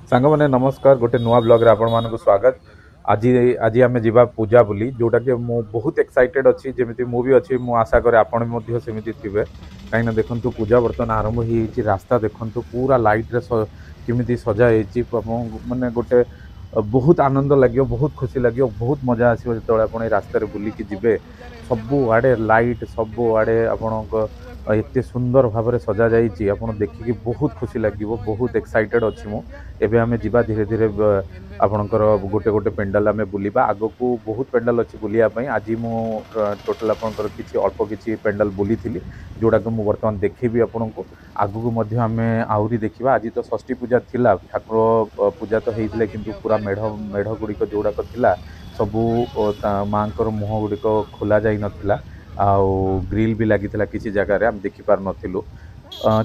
सांग मैंने नमस्कार गोटे नुआ ब्लॉग रे आपण मानक स्वागत। आज आज आम जा पूजा बुली जोटा कि मु बहुत एक्साइटेड अच्छी जमी मु भी अच्छी मु आशा करे आपण भी सेमती थे कहीं देखु पूजा बर्तमान आरंभ हो रास्ता देखु पूरा लाइट रे केमी सजा मानने गोटे बहुत आनंद लगे बहुत खुशी लगे बहुत मजा आसो जो आप रास्तार बुलिकी जी सबू आड़े लाइट सबू आड़े आपण एते सुंदर भाव में सजा जाइए आप देखिकी बहुत खुशी लगे बहुत एक्साइटेड अच्छी मु एबे आमे जिबा धीरे धीरे आपणकर गोटे गोटे पेंडाल आमे बुलिबा आगो को बहुत पेंडाल अच्छी बुलिया पई आज मु टोटल आपणकर किछि अल्प किछि पेंडाल बुली थिली जोडा को मु वर्तमान देखिबी आपनको आगो को मध्य आमे आउरी देखिबा आज तो षष्ठी पूजा थिला ठाकुर पूजा तो हेइथिले किंतु पूरा मेढ मेढ गुडी को जोडा को थिला सबु मांकर मुह गुडी को खोला जाई नथिला आउ ग्रिल भी लागिथिला किछि जगह रे हम देखि पार नथिलु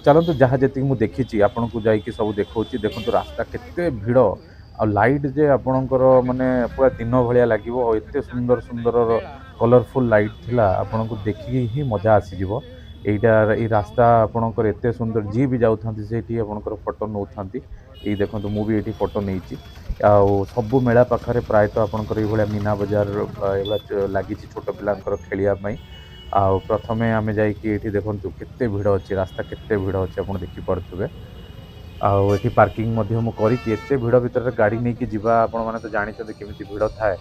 चलतु जहाँ जी मुझे देखी आपन को जाकि सब देखा देखो रास्ता केते भिड़ आ लाइट जे आपणकर माने पूरा दिन भाया लगे एत सुंदर सुंदर कलरफुल लाइट थिला आपन को देखिकी ही मजा आसीज यहीटा ये रास्ता आपणकर एत सुंदर जी भी जाऊँगी से आपणकर फोटो नौ ये देखो मुझे ये फोटो नहीं सबू मेला पाखे प्रायतः आपणकर ये मीना बजार लगी छोट पिलांकर खेलिया आउ प्रथमे आमे जाइए ये देखूँ केते भिड़ अच्छी रास्ता केते भिड़ अच्छी आप देखिपे आउ ये पार्किंग करते भिड़ भितर गाड़ी नहीं कि जीवा आपण मैंने तो जानते केमी भिड़ थाए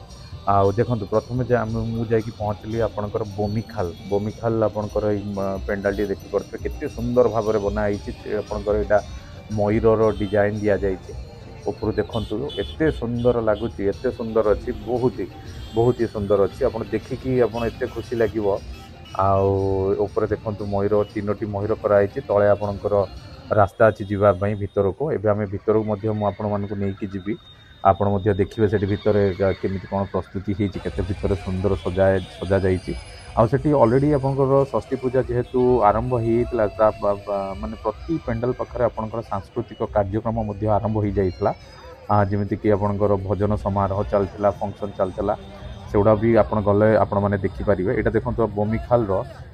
आउ देखो प्रथम मुझे पहुँचली आपणकर बोमिखाल बोमिखाल आपणकर पेंडाल टी देखिपे केते सुंदर भाव में बनाई आपणकर यहाँ मयूर डिजाइन दि जाइए ऊपर देखु एत सुंदर लगुच एत सुंदर अच्छी बहुत ही सुंदर अच्छी आप देखिकी एत खुशी लगे आउे देखो मयूर तीनोटी मयूर कराई तले आपणकर रास्ता अच्छी जावाई भितर को एवं आम भितर को आपण मानक नहीं जी आपड़ देखिए से भितर केमी कौन प्रस्तुति होते भितर सुंदर सजा सजा जाटी अलरेडी आपंकर षष्ठी पूजा जेहेतु आरंभ होता माने प्रति पेंडाल पाखे आपंकर सांस्कृतिक कार्यक्रम आरंभ हो जाता जमीक आपंकर भजन समारोह चलता फंक्शन चलता सेगुड़ा भी आप गले आपण मैंने देखिपारे यहाँ देखो बोमिखाल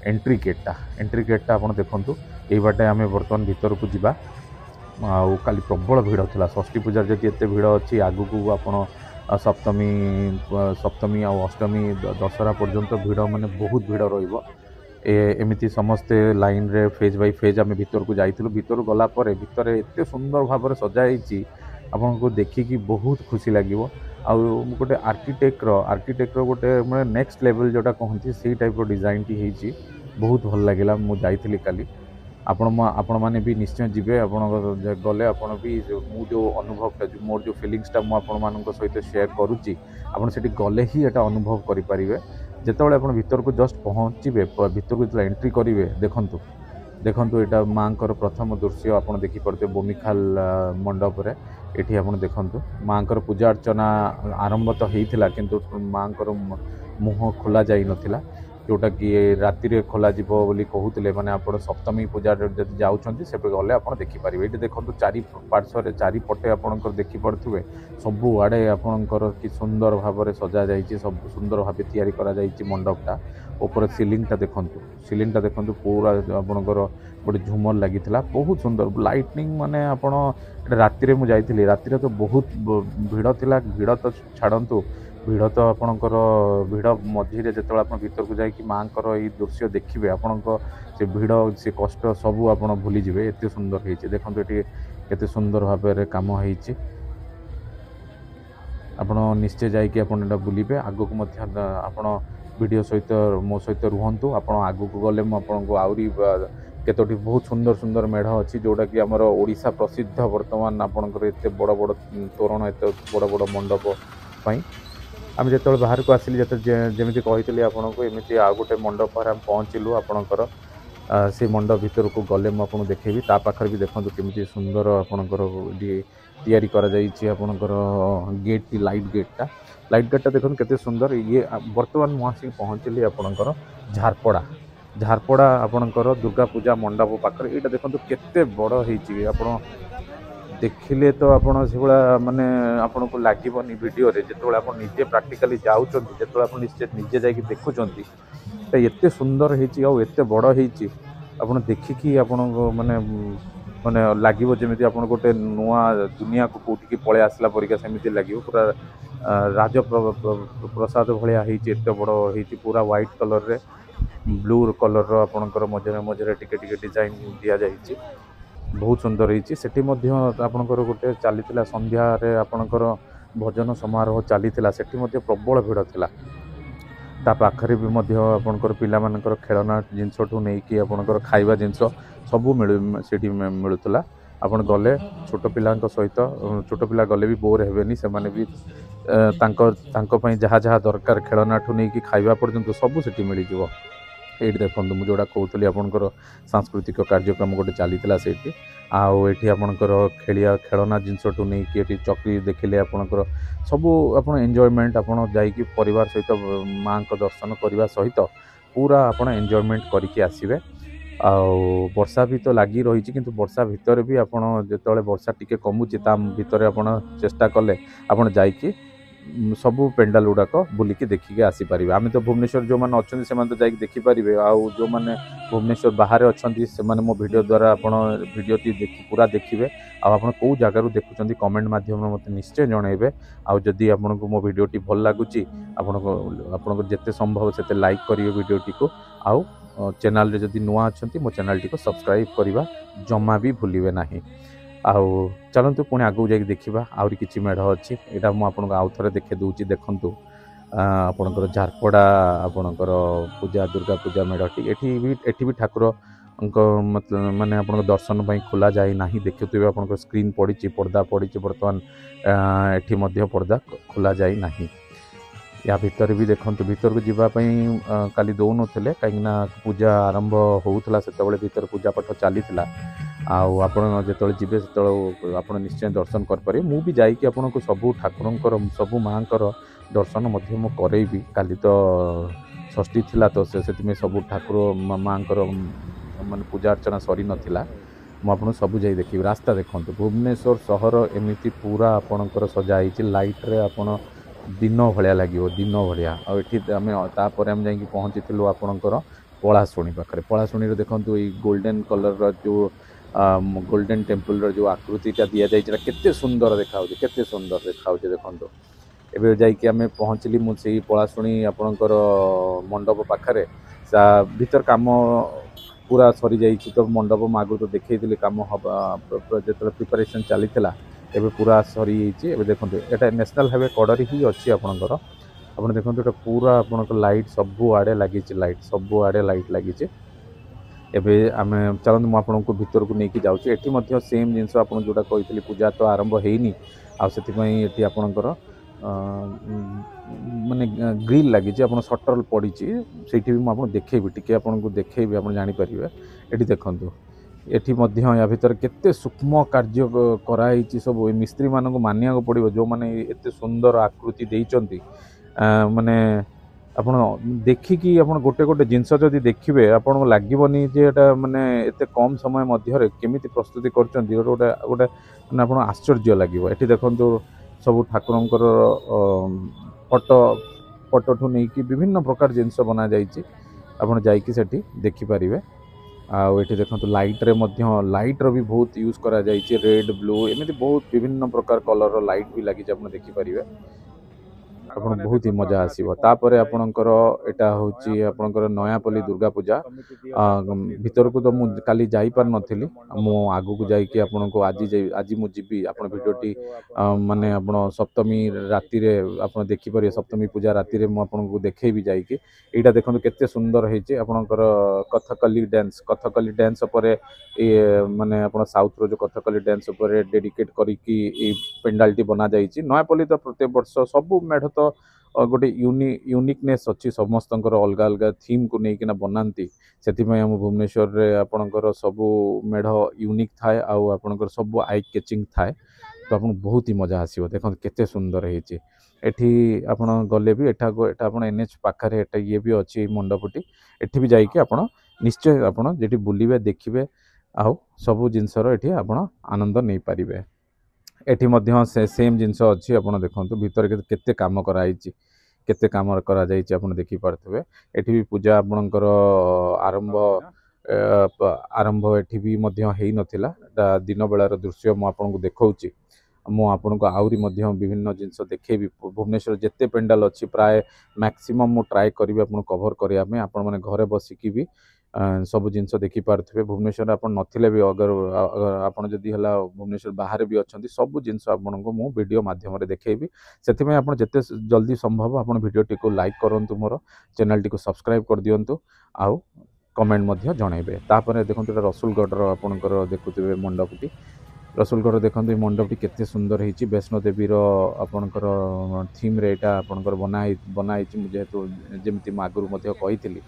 एंट्री गेटा आप देखूँ ये बाटे आम बर्तमान भीतर को जीवा आउ काली प्रबल भिड़ था षष्ठी पूजा जब एत भिड़ अच्छी आगु को आप सप्तमी सप्तमी आउ अष्टमी दशहरा पर्यंत भिड़ माने बहुत भिड़ रमती समस्ते लाइन रे फेज बाय फेज आम भीतर को जाइलु भीतर गला भितर एत सुंदर भाव में सजाई आपन को देखिकी बहुत खुशी लगे आउ गोटे आर्किटेक्टर गोटे मैं नेक्स्ट लेवल जोटा कहती से टाइप डिजाइन टी होती बहुत भल लगे मुझे काली आपण मैंने भी निश्चय जीवे आप गले आपण भी मु जो अनुभव मोर जो फिलिंग्सटा मुझे सहित शेयर करुच्ची आपड़ से गले ही एटा अनुभव करेंगे जिते आप भीतर को जस्ट पहुँचे भीतर को एंट्री करेंगे देखु देखु यहाँ माँ प्रथम दृश्य आप देखिपे बोमिखाल मंडप रे ये आप देखु माँ पूजा अर्चना आरंभ तो होता किंतु माँ मुह खोल जा नाला जोटा कि राति रे खोल बोली कहते माने आप सप्तमी पूजा जब जाऊँच से गले आप देखिपारे ये देखो चारि पार्श्व चारिपटे आपंकर देखिपे सबू आड़े आपंकर कि सुंदर भाव में सजा जाइए सब सुंदर भाव या मंडपटा ऊपर सिलिंगटा देखु पूरा आपंकर गोटे झुमर लगी बहुत सुंदर लाइटनिंग माने आपण राति में जाइए राति तो बहुत भिड़ थिला भिड़ तो छाड़ू भिड़ तो आपणकर भिड़ मझे जो आप भीतर को जाकि माँ ये दृश्य देखिए आपण से भिड़ से कष्ट सबू आप भूलीजे एत सुंदर होती देखो ये केते सुंदर भाव में कम होती आप निश्चय जाकि बुलिबे आगो को आपण वीडियो सहित मो सहित रुहतु आप आगो को गले मुझे आहरी केतोटी बहुत सुंदर सुंदर मेढ़ अच्छी जोटा कि आमर ओडिशा प्रसिद्ध वर्तमान आपणकर एत बड़ बड़ तोरण एत बड़ बड़ मंडप आम जो बाहर को आसिली जमी कही आपन को एमती आ गोटे मंडप आम पहुँचलु आपणकर से मंडप भीतर को गले मुझे देखेबी ता पाखर भी देखो केमी सुंदर आपणकर तैयारी करा जाइए आपणकर गेट टी लाइट गेटा देखो केते सुंदर ये बर्तमान मुझे पहुँचली आपणकर झारपड़ा आपणकर दुर्गा पूजा मंडप पाखर यहाँ देखो केते बड़ होती आप देखिले तो आपड़ से माने आपन को लगभग वीडियो रे जो आप निजे प्राक्टिकली जाऊँच जो आप निजे जाकि देखुं एत सुंदर होती बड़ होती आप देखिकी आपण माने ମାନେ ଲାଗିବ ଯେମିତି ଆପଣ ଗୋଟେ ନୂଆ ଦୁନିଆକୁ କୋଉଠିକି ପଳେଇ ଆସିଲା ପରିକା ସେମିତି ଲାଗିବ। ପୁରା ପ୍ରସାଦ ଭଳିଆ ହେଇଛି, ଏତେ ବଡ଼ ହେଇଛି, ପୁରା ହ୍ୱାଇଟ୍ କଲର୍ରେ ବ୍ଲୁ କଲର୍ର ଆପଣଙ୍କର ମଝିରେ ମଝିରେ ଟିକେ ଟିକେ ଡିଜାଇନ୍ ଦିଆଯାଇଛି, ବହୁତ ସୁନ୍ଦର ହେଇଛି। ସେଠି ମଧ୍ୟ ଆପଣଙ୍କର ଗୋଟେ ଚାଲିଥିଲା ସନ୍ଧ୍ୟାରେ ଆପଣଙ୍କର ଭଜନ ସମାରୋହ ଚାଲିଥିଲା, ସେଠି ମଧ୍ୟ ପ୍ରବଳ ଭିଡ଼ ଥିଲା। ତା ପାଖରେ ବି ମଧ୍ୟ ଆପଣଙ୍କର ପିଲାମାନଙ୍କର ଖେଳନା ଜିନିଷଠୁ ନେଇକି ଆପଣଙ୍କର ଖାଇବା ଜିନିଷ ସବୁ ସେଠି ମିଳୁଥିଲା। ଆପଣ ଗଲେ ଛୋଟ ପିଲାଙ୍କ ସହିତ, ଛୋଟ ପିଲା ଗଲେ ବି ବୋର୍ ହେବେନି, ସେମାନେ ବି ତାଙ୍କ ପାଇଁ ଯାହା ଯାହା ଦରକାର ଖେଳନାଠୁ ନେଇକି ଖାଇବା ପର୍ଯ୍ୟନ୍ତ ସବୁ ସେଠି ମିଳିଯିବ। ଏଇଠି ଦେଖନ୍ତୁ ମୁଁ ଯେଉଁଟା କହୁଥିଲି ଆପଣଙ୍କର ସାଂସ୍କୃତିକ କାର୍ଯ୍ୟକ୍ରମ ଗୋଟେ ଚାଲିଥିଲା ସେଇଠି। ଆଉ ଏଠି ଆପଣଙ୍କର ଖେଳନା ଜିନିଷଠୁ ନେଇକି ଏଠି ଚକ୍ରୀ ଦେଖିଲେ ଆପଣଙ୍କର ସବୁ ଆପଣ ଏନ୍ଜୟମେଣ୍ଟ, ଆପଣ ଯାଇକି ପରିବାର ସହିତ ମାଆଙ୍କ ଦର୍ଶନ କରିବା ସହିତ ପୁରା ଆପଣ ଏନ୍ଜୟମେଣ୍ଟ କରିକି ଆସିବେ। ଆଉ ବର୍ଷା ବି ତ ଲାଗି ରହିଛି, କିନ୍ତୁ ବର୍ଷା ଭିତରେ ବି ଆପଣ ଯେତେବେଳେ ବର୍ଷା ଟିକେ କମୁଛି ତା ଭିତରେ ଆପଣ ଚେଷ୍ଟା କଲେ ଆପଣ ଯାଇକି ସବୁ ପେଣ୍ଡାଲ ଗୁଡ଼ାକ ବୁଲିକି ଦେଖିକି ଆସିପାରିବେ। ଆମେ ତ ଭୁବନେଶ୍ୱର ଯେଉଁମାନେ ଅଛନ୍ତି ସେମାନେ ତ ଯାଇକି ଦେଖିପାରିବେ, ଆଉ ଯେଉଁମାନେ ଭୁବନେଶ୍ୱର ବାହାରେ ଅଛନ୍ତି ସେମାନେ ମୋ ଭିଡ଼ିଓ ଦ୍ୱାରା ଆପଣ ଭିଡ଼ିଓଟି ପୁରା ଦେଖିବେ। ଆଉ ଆପଣ କେଉଁ ଜାଗାରୁ ଦେଖୁଛନ୍ତି କମେଣ୍ଟ ମାଧ୍ୟମରେ ମୋତେ ନିଶ୍ଚୟ ଜଣାଇବେ। ଆଉ ଯଦି ଆପଣଙ୍କୁ ମୋ ଭିଡ଼ିଓଟି ଭଲ ଲାଗୁଛି ଆପଣଙ୍କର ଯେତେ ସମ୍ଭବ ସେତେ ଲାଇକ୍ କରିବେ ଭିଡ଼ିଓଟିକୁ। ଆଉ ଚ୍ୟାନେଲରେ ଯଦି ନୂଆ ଅଛନ୍ତି ମୋ ଚ୍ୟାନେଲଟିକୁ ସବସ୍କ୍ରାଇବ୍ କରିବା ଜମା ବି ଭୁଲିବେ ନାହିଁ। ଆଉ ଚାଲନ୍ତୁ ପୁଣି ଆଗକୁ ଯାଇକି ଦେଖିବା ଆହୁରି କିଛି ମେଢ଼ ଅଛି। ଏଇଟା ମୁଁ ଆପଣଙ୍କୁ ଆଉ ଥରେ ଦେଖାଇ ଦେଉଛି, ଦେଖନ୍ତୁ ଆପଣଙ୍କର ଝାରପଡ଼ା ଆପଣଙ୍କର ଦୁର୍ଗା ପୂଜା ମେଢ଼ଟି। ଏଠି ବି ଠାକୁରଙ୍କ ମାନେ ଆପଣଙ୍କ ଦର୍ଶନ ପାଇଁ ଖୋଲା ଯାଇ ନାହିଁ। ଦେଖୁଥିବେ ଆପଣଙ୍କର ସ୍କ୍ରିନ୍ ପଡ଼ିଛି, ପର୍ଦ୍ଦା ପଡ଼ିଛି, ବର୍ତ୍ତମାନ ଏଠି ମଧ୍ୟ ପର୍ଦ୍ଦା ଖୋଲା ଯାଇ ନାହିଁ। ୟା ଭିତରେ ବି ଦେଖନ୍ତୁ, ଭିତରକୁ ଯିବା ପାଇଁ କାଲି ଦେଉନଥିଲେ କାହିଁକିନା ପୂଜା ଆରମ୍ଭ ହେଉଥିଲା, ସେତେବେଳେ ଭିତରେ ପୂଜା ପାଠ ଚାଲିଥିଲା। ଆଉ ଆପଣ ଯେତେବେଳେ ଯିବେ ସେତେବେଳେ ଆପଣ ନିଶ୍ଚୟ ଦର୍ଶନ କରିପାରିବେ। ମୁଁ ବି ଯାଇକି ଆପଣଙ୍କୁ ସବୁ ଠାକୁରଙ୍କର ସବୁ ମାଆଙ୍କର ଦର୍ଶନ ମଧ୍ୟ ମୁଁ କରେଇବି। କାଲି ତ ଷଷ୍ଠୀ ଥିଲା, ତ ସେଥିପାଇଁ ସବୁ ଠାକୁର ମାଆଙ୍କର ମାନେ ପୂଜା ଅର୍ଚ୍ଚନା ସରିନଥିଲା। ମୁଁ ଆପଣଙ୍କୁ ସବୁ ଯାଇ ଦେଖିବି। ରାସ୍ତା ଦେଖନ୍ତୁ, ଭୁବନେଶ୍ୱର ସହର ଏମିତି ପୁରା ଆପଣଙ୍କର ସଜା ହେଇଛି ଲାଇଟ୍ରେ, ଆପଣ ଦିନ ଭଳିଆ ଲାଗିବ, ଦିନ ଭଳିଆ। ଆଉ ଏଠି ତାପରେ ଆମେ ଯାଇକି ପହଞ୍ଚିଥିଲୁ ଆପଣଙ୍କର ପଳାଶୁଣୀ ପାଖରେ। ପଳାଶୁଣୀରେ ଦେଖନ୍ତୁ ଏଇ ଗୋଲ୍ଡେନ୍ କଲର୍ର ଯେଉଁ ଗୋଲ୍ଡେନ୍ ଟେମ୍ପଲ୍ର ଯେଉଁ ଆକୃତିଟା ଦିଆଯାଇଛି ସେଟା କେତେ ସୁନ୍ଦର ଦେଖାହେଉଛି, କେତେ ସୁନ୍ଦର ଦେଖାହେଉଛି ଦେଖନ୍ତୁ। ଏବେ ଯାଇକି ଆମେ ପହଞ୍ଚିଲି ମୁଁ ସେଇ ପଳାଶୁଣୀ ଆପଣଙ୍କର ମଣ୍ଡପ ପାଖରେ। ଭିତର କାମ ପୁରା ସରିଯାଇଛି, ତ ମଣ୍ଡପ ମୁଁ ଆଗରୁ ତ ଦେଖେଇଥିଲି କାମ ହେବା ଯେତେବେଳେ ପ୍ରିପାରେସନ୍ ଚାଲିଥିଲା। ଏବେ ପୁରା ସରିଯାଇଛି। ଏବେ ଦେଖନ୍ତୁ ଏଇଟା ନ୍ୟାସନାଲ୍ ହାଇୱେ କଡ଼ରେ ହିଁ ଅଛି ଆପଣଙ୍କର। ଆପଣ ଦେଖନ୍ତୁ ଏଇଟା ପୁରା ଆପଣଙ୍କର ଲାଇଟ୍ ସବୁଆଡ଼େ ଲାଗିଛି, ସବୁଆଡ଼େ ଲାଇଟ୍ ଲାଗିଛି। ଏବେ ଆମେ ଚାଲନ୍ତୁ ମୁଁ ଆପଣଙ୍କୁ ଭିତରକୁ ନେଇକି ଯାଉଛି। ଏଠି ମଧ୍ୟ ସେମ୍ ଜିନିଷ ଆପଣ ଯେଉଁଟା କହିଥିଲି, ପୂଜା ତ ଆରମ୍ଭ ହେଇନି, ଆଉ ସେଥିପାଇଁ ଏଠି ଆପଣଙ୍କର ମାନେ ଗ୍ରିଲ୍ ଲାଗିଛି, ଆପଣ ସଟର୍ ପଡ଼ିଛି ସେଇଠି ବି ମୁଁ ଆପଣଙ୍କୁ ଦେଖେଇବି, ଟିକେ ଆପଣଙ୍କୁ ଦେଖେଇବି, ଆପଣ ଜାଣିପାରିବେ। ଏଠି ଦେଖନ୍ତୁ, ଏଠି ମଧ୍ୟ ୟା ଭିତରେ କେତେ ସୂକ୍ଷ୍ମ କାର୍ଯ୍ୟ କରାହେଇଛି। ସବୁ ଏ ମିସ୍ତ୍ରୀମାନଙ୍କୁ ମାନିବାକୁ ପଡ଼ିବ, ଯେଉଁମାନେ ଏତେ ସୁନ୍ଦର ଆକୃତି ଦେଇଛନ୍ତି। ମାନେ ଆପଣ ଦେଖିକି ଆପଣ ଗୋଟେ ଗୋଟେ ଜିନିଷ ଯଦି ଦେଖିବେ ଆପଣଙ୍କୁ ଲାଗିବନି ଯେ ଏଇଟା ମାନେ ଏତେ କମ୍ ସମୟ ମଧ୍ୟରେ କେମିତି ପ୍ରସ୍ତୁତି କରିଛନ୍ତି, ଗୋଟେ ମାନେ ଆପଣ ଆଶ୍ଚର୍ଯ୍ୟ ଲାଗିବ। ଏଠି ଦେଖନ୍ତୁ ସବୁ ଠାକୁରଙ୍କର ଫଟୋଠୁ ନେଇକି ବିଭିନ୍ନ ପ୍ରକାର ଜିନିଷ ବନାଯାଇଛି, ଆପଣ ଯାଇକି ସେଠି ଦେଖିପାରିବେ। ଆଉ ଏଠି ଦେଖନ୍ତୁ ଲାଇଟ୍ରେ ମଧ୍ୟ ଲାଇଟ୍ର ବି ବହୁତ ୟୁଜ୍ କରାଯାଇଛି, ରେଡ୍ ବ୍ଲୁ ଏମିତି ବହୁତ ବିଭିନ୍ନ ପ୍ରକାର କଲର୍ର ଲାଇଟ୍ ବି ଲାଗିଛି, ଆପଣ ଦେଖିପାରିବେ। ଆପଣ ବହୁତ ହି ମଜା ଆସିବ। ତାପରେ ଆପଣଙ୍କର ଏଇଟା ହେଉଛି ଆପଣଙ୍କର ନୟାପଲ୍ଲୀ ଦୁର୍ଗା ପୂଜା। ଭିତରକୁ ତ ମୁଁ କାଲି ଯାଇପାରିନଥିଲି, ମୁଁ ଆଗକୁ ଯାଇକି ଆପଣଙ୍କୁ ଆଜି ମୁଁ ଯିବି। ଆପଣ ଭିଡ଼ିଓଟି ମାନେ ଆପଣ ସପ୍ତମୀ ରାତିରେ ଆପଣ ଦେଖିପାରିବେ, ସପ୍ତମୀ ପୂଜା ରାତିରେ ମୁଁ ଆପଣଙ୍କୁ ଦେଖେଇବି ଯାଇକି। ଏଇଟା ଦେଖନ୍ତୁ କେତେ ସୁନ୍ଦର ହେଇଛି ଆପଣଙ୍କର କଥକଲି ଡ୍ୟାନ୍ସ ଉପରେ ମାନେ ଆପଣ ସାଉଥ୍ର ଯେଉଁ କଥକଲି ଡ୍ୟାନ୍ସ ଉପରେ ଡେଡିକେଟ୍ କରିକି ଏଇ ପେଣ୍ଡାଲଟି ବନାଯାଇଛି। ନୟାପଲ୍ଲୀ ତ ପ୍ରତ୍ୟେକ ବର୍ଷ ସବୁ ମେଢ଼ ତ ଗୋଟେ ୟୁନିକନେସ୍ ଅଛି, ସମସ୍ତଙ୍କର ଅଲଗା ଅଲଗା ଥିମ୍କୁ ନେଇକିନା ବନାନ୍ତି। ସେଥିପାଇଁ ଆମ ଭୁବନେଶ୍ୱରରେ ଆପଣଙ୍କର ସବୁ ମେଢ଼ ୟୁନିକ୍ ଥାଏ, ଆଉ ଆପଣଙ୍କର ସବୁ ଆଇ କ୍ୟାଚିଂ ଥାଏ, ତ ଆପଣଙ୍କୁ ବହୁତ ହି ମଜା ଆସିବ। ଦେଖନ୍ତୁ କେତେ ସୁନ୍ଦର ହେଇଛି। ଏଠି ଆପଣ ଗଲେ ବି ଏଟା ଆପଣ NH ପାଖରେ ଏଟା ଇଏ ବି ଅଛି ମଣ୍ଡପଟି। ଏଠି ବି ଯାଇକି ଆପଣ ନିଶ୍ଚୟ ଆପଣ ଯେଠି ବୁଲିବେ ଦେଖିବେ, ଆଉ ସବୁ ଜିନିଷର ଏଠି ଆପଣ ଆନନ୍ଦ ନେଇପାରିବେ। ଏଠି ମଧ୍ୟ ସେମ୍ ଜିନିଷ ଅଛି, ଆପଣ ଦେଖନ୍ତୁ ଭିତରେ କେତେ କାମ କରାଯାଇଛି, କେତେ କାମ କରାଯାଇଛି ଆପଣ ଦେଖିପାରୁଥିବେ। ଏଠି ବି ପୂଜା ଆପଣଙ୍କର ଆରମ୍ଭ आरंभ एठी भी मध्य हेई नथिला दिन बेलार दृश्य मु आपनको देखाऊँगी मु आपनको आउरी मध्य विभिन्न जिनस देखेबी भुवनेश्वर जेते पेंडाल अच्छी प्राय मैक्सिमम मु ट्राए करी आपन कवर करिया में आपण माने घरे बसिकी भी सब जिनस देखि पारुथिबे भुवनेश्वर आपण नथिले भी अगर आपण जदी हला भुवनेश्वर बाहर भी अछंती सब जिनस आपनको मु वीडियो माध्यम रे देखेबी सेति में आपण जेते जल्दी संभव आपण वीडियो टिको लाइक करंतु मोर चैनल टिको सब्सक्राइब कर दियंतु आउ कमेंट मध्य जणाइबे तापर देखंतु रसुलगढ़ रो आपनकर देखुथिबे मंडपटी रसुलगढ़ देखते मंडपटी केते सुंदर होती वैष्णो देवी आपणकर थीम रे एटा आपणकर बनाई जेहेतु जमी आगुरी कही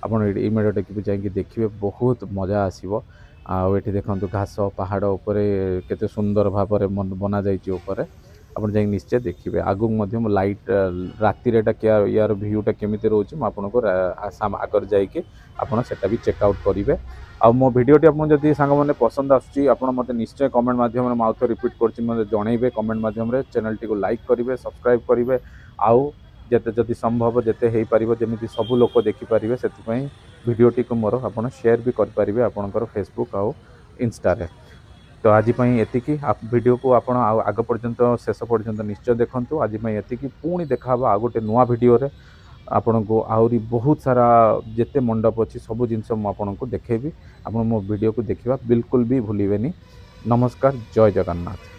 आपड़ ये मेढ़ भी जाकि देखिए बहुत मजा आसो आठी देखते घास पहाड़ उपर केते सुंदर भाव बना जापर आप निश्चय देखिए आगू लाइट राति क्या यार भ्यूटा केमी रोचे मुझे आसाम आगर जाकि आपटा भी चेकआउट करेंगे आ मो भिडियोटी आपको जब सांग मैंने पसंद आसूँ आप मत निश्चय कमेंट मध्यम माउथ रिपीट कर जनइबे कमेंट मध्यम चैनल टी लाइक करेंगे सब्सक्राइब करेंगे आउ जिते जदि संभव जिते हो पार जमी सब लोक देखिपारे से भिडियोटी को मोर आप शेयर भी करेंगे आपंकर फेसबुक आउ इंस्टा तो आज एतिकी वीडियो को आप आग पर्यंत शेष पर्यंत निश्चय देखूँ आज एतिकी पुणी देखा आ गोटे नुआ वीडियो रे आपण को आहरी बहुत सारा जेते मंडप अच्छी सब जिनस मुझे देखेबी आप मो वीडियो को देखा बिल्कुल भी भूलिबेनी। नमस्कार, जय जगन्नाथ।